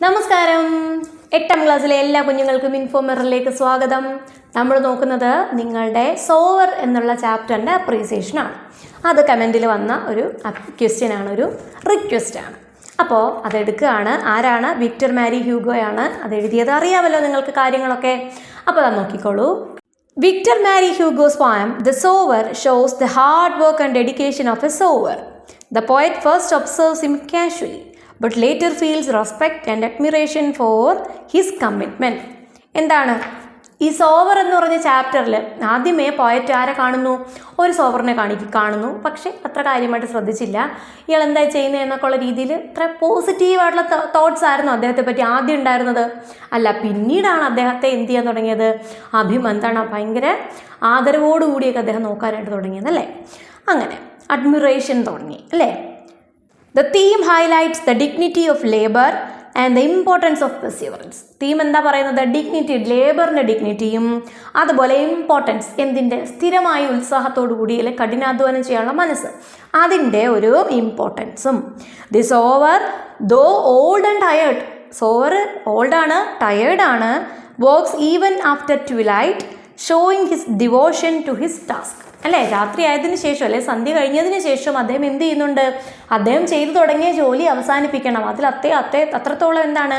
നമസ്കാരം. 8ാം ക്ലാസ്സിലെ എല്ലാ കുഞ്ഞുങ്ങൾക്കും ഇൻഫോമറിലേക്ക് സ്വാഗതം. നമ്മൾ നോക്കുന്നത് നിങ്ങളുടെ സോവർ എന്നുള്ള ചാപ്റ്ററിൻ്റെ അപ്രീസിയേഷനാണ്. അത് കമൻറ്റിൽ വന്ന ഒരു ക്വസ്റ്റ്യനാണ്, ഒരു റിക്വസ്റ്റാണ്. അപ്പോൾ അതെടുക്കുകയാണ്. ആരാണ്? വിക്ടർ മാരി ഹ്യൂഗോയാണ് അത് എഴുതിയത്. അറിയാമല്ലോ നിങ്ങൾക്ക് കാര്യങ്ങളൊക്കെ. അപ്പോൾ അത് നോക്കിക്കോളൂ. Victor Marie Hugo's poem The Sower shows the hard work and dedication of a sower. The poet first observes him casually, but later feels respect and admiration for his commitment. എന്താണ് ഈ സോവർ എന്ന് പറഞ്ഞ ചാപ്റ്ററിൽ ആദ്യമേ poet ആരെ കാണുന്നു? ഒരു സോവറിനെ കാണുന്നു. പക്ഷേ അത്ര കാര്യമായിട്ട് ശ്രദ്ധിച്ചില്ല. ഇയാൾ എന്താ ചെയ്യുന്നത് എന്നൊക്കെയുള്ള രീതിയിൽ അത്ര പോസിറ്റീവായിട്ടുള്ള തോട്ട്സ് ആയിരുന്നു അദ്ദേഹത്തെ പറ്റി ആദ്യം ഉണ്ടായിരുന്നത്. അല്ല, പിന്നീടാണ് അദ്ദേഹത്തെ എന്ത് ചെയ്യാൻ തുടങ്ങിയത്? എന്താണ് ഭയങ്കര ആദരവോടുകൂടിയൊക്കെ അദ്ദേഹം നോക്കാനായിട്ട് തുടങ്ങിയതല്ലേ. അങ്ങനെ അഡ്മിറേഷൻ തുടങ്ങി അല്ലേ. The theme highlights the dignity of labor and the importance of perseverance. Theme എന്താ പറയുന്നത്? ഡിഗ്നിറ്റി, ലേബറിൻ്റെ ഡിഗ്നിറ്റിയും അതുപോലെ ഇമ്പോർട്ടൻസ്, എന്തിൻ്റെ? സ്ഥിരമായ ഉത്സാഹത്തോടു കൂടി അല്ലെങ്കിൽ കഠിനാധ്വാനം ചെയ്യാനുള്ള മനസ്സ്, അതിൻ്റെ ഒരു ഇമ്പോർട്ടൻസും. The sower though old and tired, sower ഓൾഡാണ്, ടയേർഡാണ്, works even after twilight showing his devotion to his task. അല്ലേ, രാത്രി ആയതിനു ശേഷം അല്ലെ സന്ധ്യ കഴിഞ്ഞതിന് ശേഷം അദ്ദേഹം എന്ത് ചെയ്യുന്നുണ്ട്? അദ്ദേഹം ചെയ്തു തുടങ്ങിയ ജോലി അവസാനിപ്പിക്കണം. അതിൽ അത്രത്തോളം എന്താണ്?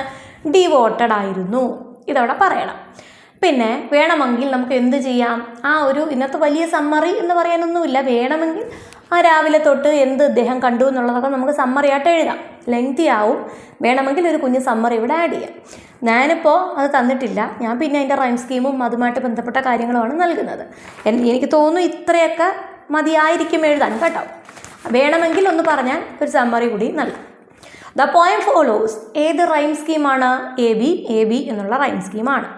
ഡിവോട്ടഡ് ആയിരുന്നു. ഇതവിടെ പറയണം. പിന്നെ വേണമെങ്കിൽ നമുക്ക് എന്ത് ചെയ്യാം? ഇന്നത്തെ വലിയ സമ്മറി എന്ന് പറയാനൊന്നുമില്ല. വേണമെങ്കിൽ രാവിലെ തൊട്ട് എന്ത് അദ്ദേഹം കണ്ടു എന്നുള്ളതൊക്കെ നമുക്ക് സമ്മറി ആയിട്ട് എഴുതാം. ലെങ്തി ആവും. വേണമെങ്കിൽ ഒരു കുഞ്ഞ് സമ്മറി ഇവിടെ ആഡ് ചെയ്യാം. ഞാനിപ്പോൾ അത് തന്നിട്ടില്ല. ഞാൻ പിന്നെ അതിൻ്റെ റൈം സ്കീമും അതുമായിട്ട് ബന്ധപ്പെട്ട കാര്യങ്ങളുമാണ് നൽകുന്നത്. എനിക്ക് തോന്നുന്നു ഇത്രയൊക്കെ മതിയായിരിക്കും എഴുതാൻ കേട്ടോ. വേണമെങ്കിൽ ഒന്ന് പറഞ്ഞാൽ ഒരു സമ്മറി കൂടി നൽകും. ദ പോയം ഫോളോസ് ഏത് റൈം സ്കീമാണ്? എ ബി എന്നുള്ള റൈം സ്കീമാണ്.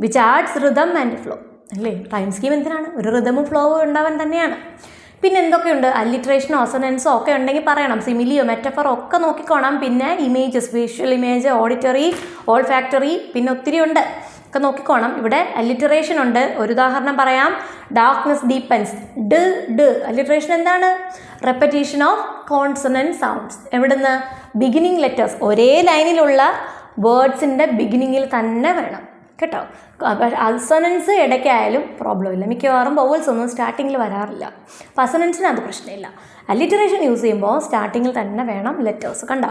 Which adds rhythm and flow. അല്ലേ, റൈം സ്കീം എന്തിനാണ്? ഒരു റിതമും ഫ്ലോവും ഉണ്ടാവാൻ തന്നെയാണ്. പിന്നെ എന്തൊക്കെയുണ്ട്? അല്ലിട്രേഷനോ അസനൻസോ ഒക്കെ ഉണ്ടെങ്കിൽ പറയണം. സിമിലിയോ മെറ്റഫറോ ഒക്കെ നോക്കിക്കോണം. പിന്നെ images, visual image, auditory, all factory, പിന്നെ ഒത്തിരി ഉണ്ട്, ഒക്കെ നോക്കിക്കോണം. ഇവിടെ അല്ലിറ്ററേഷൻ ഉണ്ട്. ഒരു ഉദാഹരണം പറയാം. ഡാർക്ക്നെസ് ഡീപ്പൻസ്. ഡ് അല്ലിറ്ററേഷൻ എന്താണ്? Repetition of consonant sounds. എവിടുന്ന്? ബിഗിനിങ് ലെറ്റേഴ്സ് ഒരേ ലൈനിലുള്ള വേർഡ്സിൻ്റെ ബിഗിനിങ്ങിൽ തന്നെ വേണം കേട്ടോ. അസനൻസ് ഇടയ്ക്കായാലും പ്രോബ്ലം ഇല്ല. മിക്കവാറും വവൽസ് ഒന്നും സ്റ്റാർട്ടിങ്ങിൽ വരാറില്ല. അപ്പോൾ അസനൻസിന് അത് പ്രശ്നമില്ല. അല്ലിറ്ററേഷൻ യൂസ് ചെയ്യുമ്പോൾ സ്റ്റാർട്ടിങ്ങിൽ തന്നെ വേണം ലെറ്റേഴ്സ്. കണ്ടോ?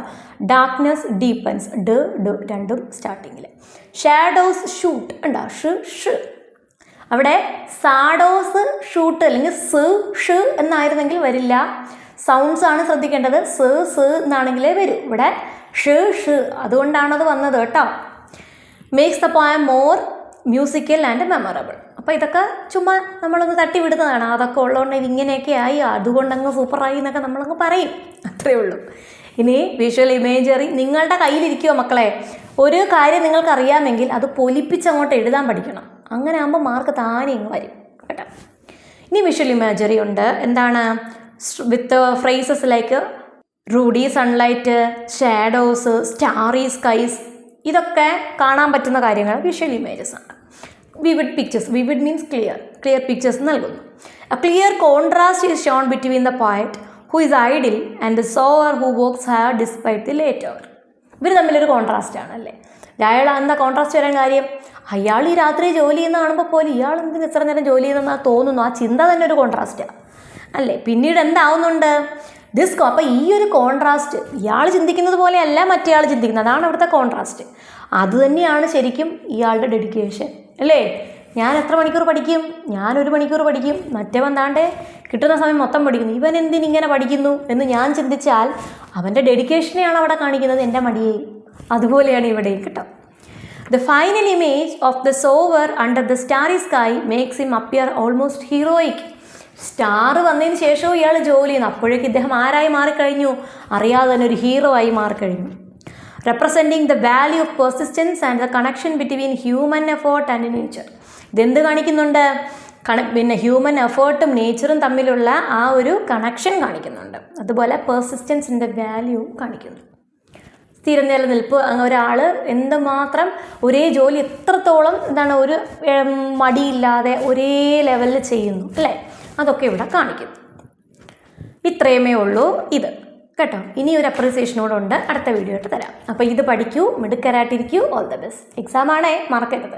ഡാർക്ക്നെസ് ഡീപ്പൻസ്, ഡ് രണ്ടും സ്റ്റാർട്ടിങ്ങിൽ. ഷാഡോസ് ഷൂട്ട് ഉണ്ടോ? ഷ്. അവിടെ സാഡോസ് ഷൂട്ട് അല്ലെങ്കിൽ ഷ് എന്നായിരുന്നെങ്കിൽ വരില്ല. സൗണ്ട്സ് ആണ് ശ്രദ്ധിക്കേണ്ടത്. സ് എന്നാണെങ്കിലേ വരൂ. ഇവിടെ ഷ് അതുകൊണ്ടാണത് വന്നത് കേട്ടോ. Makes the poem more musical and memorable. അപ്പോൾ ഇതൊക്കെ ചുമ്മാ നമ്മളൊന്ന് തട്ടി വിടുന്നതാണ്. അതൊക്കെ ഉള്ളതുകൊണ്ട് ഇതിങ്ങനെയൊക്കെ ആയി, അതുകൊണ്ടങ്ങ് സൂപ്പറായി എന്നൊക്കെ നമ്മളങ്ങ് പറയും. അത്രയേ ഉള്ളൂ. ഇനി വിഷ്വൽ ഇമേജറി നിങ്ങളുടെ കയ്യിലിരിക്കുമോ മക്കളെ? ഒരു കാര്യം നിങ്ങൾക്ക് അറിയാമെങ്കിൽ അത് പൊലിപ്പിച്ചങ്ങോട്ട് എഴുതാൻ പഠിക്കണം. അങ്ങനെ ആകുമ്പോൾ മാർക്ക് താനെ ഇങ്ങ് വരും കേട്ടോ. ഇനി വിഷ്വൽ ഇമേജറി ഉണ്ട്. എന്താണ്? With phrases like ruddy sunlight, shadows, starry skies, ഇതൊക്കെ കാണാൻ പറ്റുന്ന കാര്യങ്ങൾ വിഷ്വൽ ഇമേജസ് ആണ്. Vivid pictures, vivid means clear pictures നൽകുന്നു. A clear contrast is shown between the poet who is idle and the sower who works hard despite the late hour. ഇവർ തമ്മിലൊരു contrast ആണല്ലേ. അയാൾ എന്താ കോൺട്രാസ്റ്റ് വരാൻ കാര്യം? അയാൾ ഈ രാത്രി ജോലി ചെയ്യുന്ന കാണുമ്പോൾ പോലും ഇയാൾ എന്തിന് ഇത്ര നേരം ജോലി ചെയ്തെന്നാ തോന്നുന്നു. ആ ചിന്ത തന്നെ ഒരു കോൺട്രാസ്റ്റാണ് അല്ലേ. പിന്നീട് എന്താവുന്നുണ്ട്? അപ്പോൾ ഈ ഒരു കോൺട്രാസ്റ്റ് ഇയാൾ ചിന്തിക്കുന്നത് പോലെയല്ല മറ്റേയാൾ ചിന്തിക്കുന്നത്. അതാണ് അവിടുത്തെ കോൺട്രാസ്റ്റ്. അത് തന്നെയാണ് ശരിക്കും ഇയാളുടെ ഡെഡിക്കേഷൻ അല്ലേ. ഞാൻ എത്ര മണിക്കൂർ പഠിക്കും? ഞാൻ 1 മണിക്കൂർ പഠിക്കും. മറ്റവൻ താണ്ടെ കിട്ടുന്ന സമയം മൊത്തം പഠിക്കുന്നു. ഇവൻ എന്തിനിങ്ങനെ പഠിക്കുന്നു എന്ന് ഞാൻ ചിന്തിച്ചാൽ അവൻ്റെ ഡെഡിക്കേഷനെയാണ് അവിടെ കാണിക്കുന്നത്, എൻ്റെ മടിയെ. അതുപോലെയാണ് ഇവിടെ കേട്ടോ. The final image of the sower under the starry sky makes him appear almost heroic. Star വന്നതിന് ശേഷവും ഇയാൾ ജോലി ചെയ്യുന്നു. അപ്പോഴേക്കും ഇദ്ദേഹം ആരായി മാറിക്കഴിഞ്ഞു? അറിയാതെ തന്നെ ഒരു ഹീറോ ആയി മാറിക്കഴിഞ്ഞു. Representing the value of persistence and the connection between human effort and nature. ഇതെന്ത് കാണിക്കുന്നുണ്ട്? പിന്നെ ഹ്യൂമൻ എഫേർട്ടും നേച്ചറും തമ്മിലുള്ള ആ ഒരു കണക്ഷൻ കാണിക്കുന്നുണ്ട്. അതുപോലെ പെർസിസ്റ്റൻസിൻ്റെ വാല്യൂ കാണിക്കുന്നു. സ്ഥിര നിലനിൽപ്പ്, ഒരാൾ എന്തുമാത്രം ഒരേ ജോലി എത്രത്തോളം ഒരു മടിയില്ലാതെ ഒരേ ലെവലിൽ ചെയ്യുന്നു അല്ലേ, അതൊക്കെ ഇവിടെ കാണിക്കുന്നു. ഇത്രയുമേ ഉള്ളൂ ഇത്. കേട്ടോ. ഇനി ഒരു അപ്രീസിയേഷനോടുണ്ട്, അടുത്ത വീഡിയോ ആയിട്ട് തരാം. അപ്പോൾ ഇത് പഠിക്കൂ, മിടുക്കരായിട്ടിരിക്കൂ. All the best. എക്സാം ആണേ, മറക്കരുത്.